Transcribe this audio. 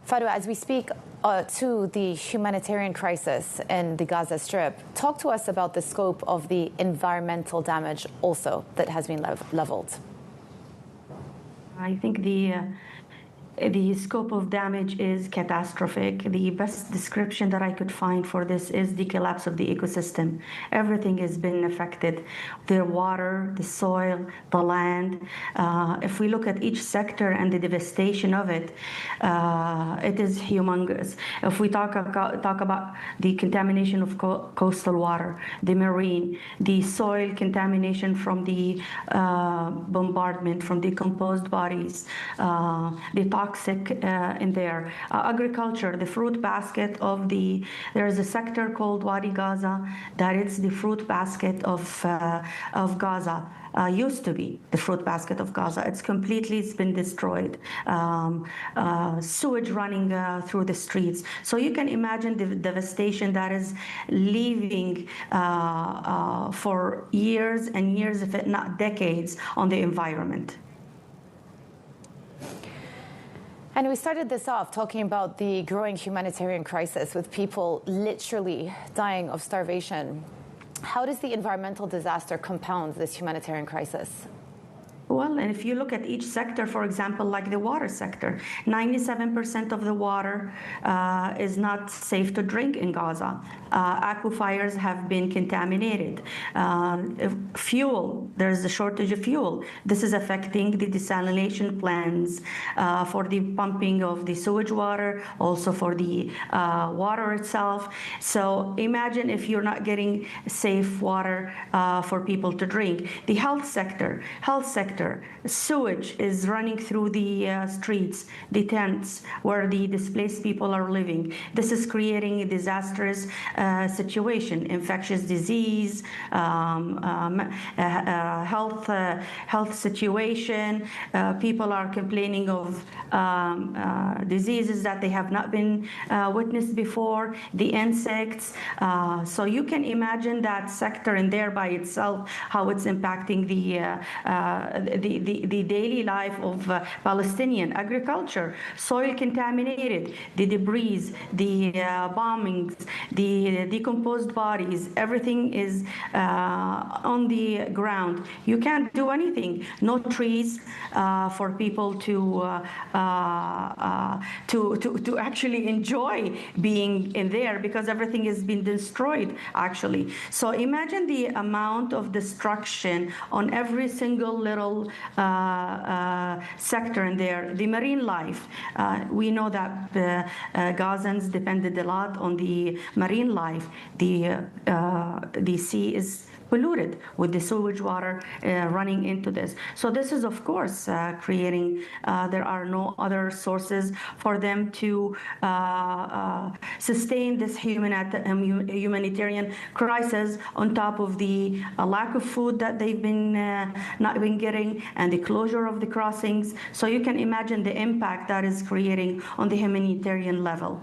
Fadwa, as we speak to the humanitarian crisis in the Gaza Strip, talk to us about the scope of the environmental damage also that has been leveled. I think the scope of damage is catastrophic. The best description that I could find for this is the collapse of the ecosystem. Everything has been affected. The water, the soil, the land. If we look at each sector and the devastation of it, it is humongous. If we talk about the contamination of coastal water, the marine, the soil contamination from the bombardment, from decomposed bodies, the toxic in there. Agriculture, the fruit basket of there is a sector called Wadi Gaza that is the fruit basket of Gaza. Used to be the fruit basket of Gaza. It's been destroyed. Sewage running through the streets. So you can imagine the devastation that is leaving for years and years, if not decades, on the environment. And we started this off talking about the growing humanitarian crisis with people literally dying of starvation. How does the environmental disaster compound this humanitarian crisis? Well, and if you look at each sector, for example, like the water sector, 97% of the water is not safe to drink in Gaza. Aquifers have been contaminated. Fuel, there's a shortage of fuel. This is affecting the desalination plants for the pumping of the sewage water, also for the water itself. So imagine if you're not getting safe water for people to drink. The health sector, sewage is running through the streets, the tents where the displaced people are living. This is creating a disastrous situation, infectious disease, health situation. People are complaining of diseases that they have not been witnessed before, the insects. So you can imagine that sector in there by itself, how it's impacting the daily life of Palestinian agriculture, soil contaminated, the debris, the bombings, the decomposed bodies, everything is on the ground. You can't do anything. No trees for people to actually enjoy being in there because everything has been destroyed, actually. So imagine the amount of destruction on every single little sector in there. The marine life, we know that Gazans depended a lot on the marine life. The sea is polluted with the sewage water running into this. So this is, of course, creating, there are no other sources for them to sustain this humanitarian crisis on top of the lack of food that they've been not been getting and the closure of the crossings. So you can imagine the impact that is creating on the humanitarian level.